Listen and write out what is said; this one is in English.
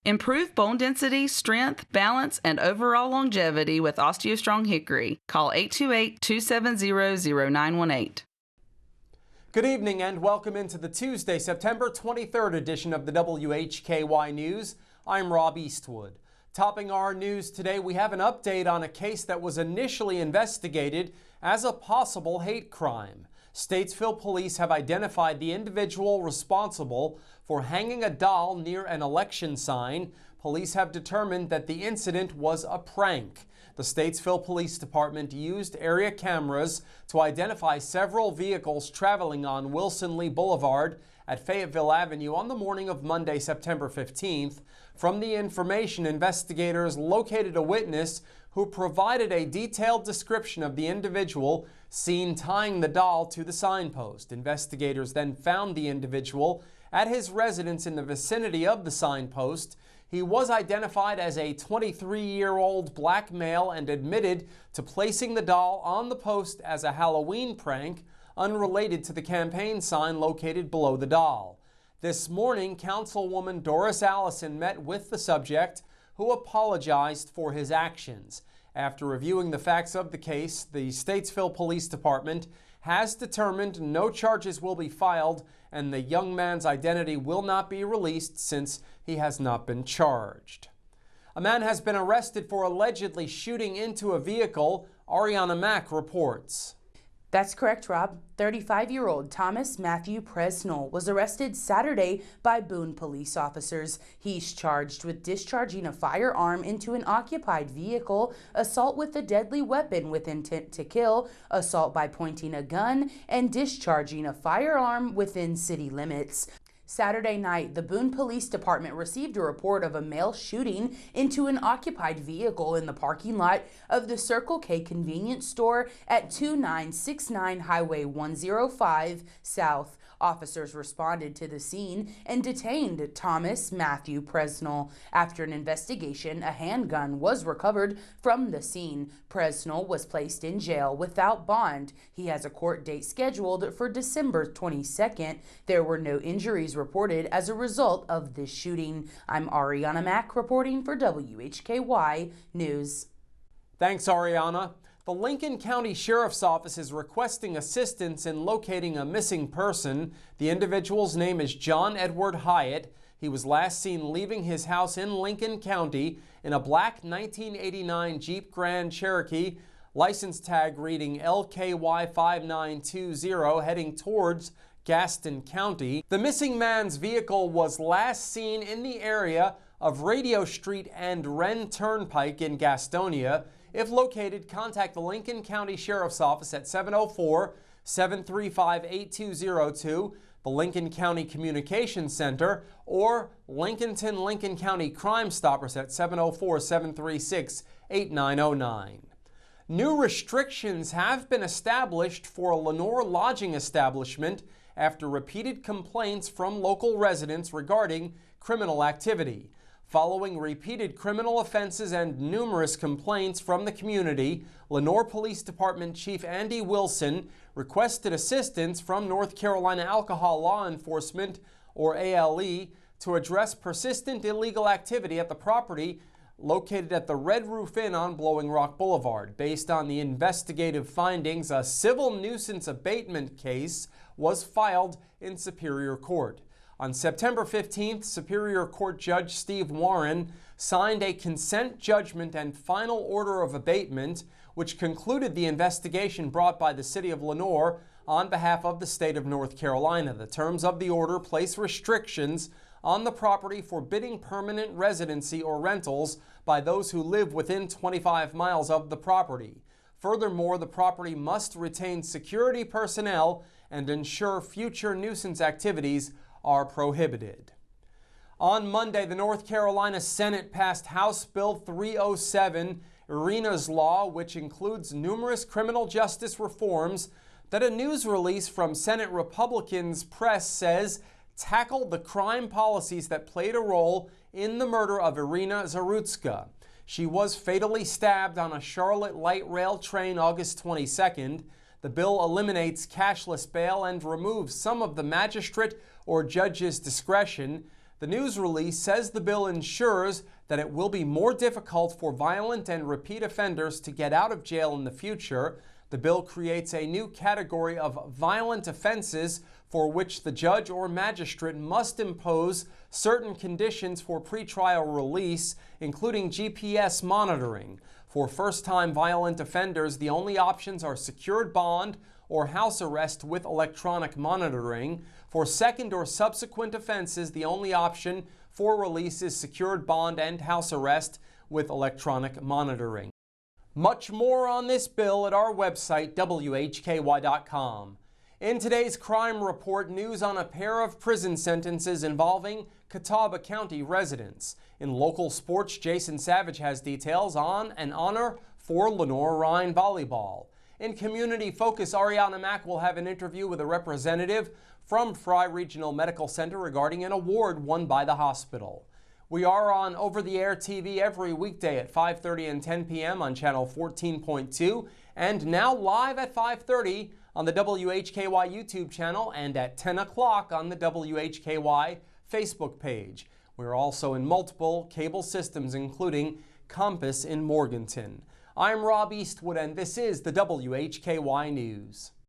Improve bone density, strength, balance, and overall longevity with OsteoStrong Hickory. Call 828-270-0918. Good evening and welcome into the Tuesday, September 23rd edition of the WHKY News. I'm Rob Eastwood. Topping our news today, we have an update on a case that was initially investigated as a possible hate crime. Statesville police have identified the individual responsible for hanging a doll near an election sign. Police have determined that the incident was a prank. The Statesville Police Department used area cameras to identify several vehicles traveling on Wilson Lee Boulevard at Fayetteville Avenue on the morning of Monday, September 15th. From the information, investigators located a witness who provided a detailed description of the individual seen tying the doll to the signpost. Investigators then found the individual at his residence in the vicinity of the signpost. He was identified as a 23-year-old black male and admitted to placing the doll on the post as a Halloween prank unrelated to the campaign sign located below the doll. This morning, Councilwoman Doris Allison met with the subject, who apologized for his actions. After reviewing the facts of the case, the Statesville Police Department has determined no charges will be filed and the young man's identity will not be released since he has not been charged. A man has been arrested for allegedly shooting into a vehicle. Arianna Mack reports. That's correct, Rob. 35-year-old Thomas Matthew Presnell was arrested Saturday by Boone police officers. He's charged with discharging a firearm into an occupied vehicle, assault with a deadly weapon with intent to kill, assault by pointing a gun, and discharging a firearm within city limits. Saturday night, the Boone Police Department received a report of a male shooting into an occupied vehicle in the parking lot of the Circle K convenience store at 2969 Highway 105 South. Officers responded to the scene and detained Thomas Matthew Presnell. After an investigation, a handgun was recovered from the scene. Presnell was placed in jail without bond. He has a court date scheduled for December 22nd. There were no injuries reported as a result of this shooting. I'm Arianna Mack reporting for WHKY News. Thanks, Arianna. The Lincoln County Sheriff's Office is requesting assistance in locating a missing person. The individual's name is John Edward Hyatt. He was last seen leaving his house in Lincoln County in a black 1989 Jeep Grand Cherokee, license tag reading LKY 5920, heading towards Gaston County. The missing man's vehicle was last seen in the area of Radio Street and Wren Turnpike in Gastonia. If located, contact the Lincoln County Sheriff's Office at 704-735-8202, the Lincoln County Communications Center, or Lincoln County Crime Stoppers at 704-736-8909. New restrictions have been established for a Lenoir lodging establishment after repeated complaints from local residents regarding criminal activity. Following repeated criminal offenses and numerous complaints from the community, Lenoir Police Department Chief Andy Wilson requested assistance from North Carolina Alcohol Law Enforcement, or ALE, to address persistent illegal activity at the property located at the Red Roof Inn on Blowing Rock Boulevard. Based on the investigative findings, a civil nuisance abatement case was filed in Superior Court. On September 15th, Superior Court Judge Steve Warren signed a consent judgment and final order of abatement, which concluded the investigation brought by the City of Lenoir on behalf of the state of North Carolina. The terms of the order place restrictions on the property forbidding permanent residency or rentals by those who live within 25 miles of the property. Furthermore, the property must retain security personnel and ensure future nuisance activities are prohibited. On Monday, the North Carolina Senate passed House Bill 307, Iryna's Law, which includes numerous criminal justice reforms that a news release from Senate Republicans press says tackled the crime policies that played a role in the murder of Iryna Zarutska. She was fatally stabbed on a Charlotte light rail train August 22nd. The bill eliminates cashless bail and removes some of the magistrate or judge's discretion. The news release says the bill ensures that it will be more difficult for violent and repeat offenders to get out of jail in the future. The bill creates a new category of violent offenses for which the judge or magistrate must impose certain conditions for pretrial release, including GPS monitoring. For first-time violent offenders, the only options are secured bond or house arrest with electronic monitoring. For second or subsequent offenses, the only option for release is secured bond and house arrest with electronic monitoring. Much more on this bill at our website, WHKY.com. In today's crime report, news on a pair of prison sentences involving Catawba County residents. In local sports, Jason Savage has details on an honor for Lenoir Rhine volleyball. In community focus, Arianna Mack will have an interview with a representative from Fry Regional Medical Center regarding an award won by the hospital. We are on over-the-air TV every weekday at 5:30 and 10 p.m. on channel 14.2 and now live at 5:30 on the WHKY YouTube channel and at 10 o'clock on the WHKY Facebook page. We're also in multiple cable systems, including Compass in Morganton. I'm Rob Eastwood, and this is the WHKY News.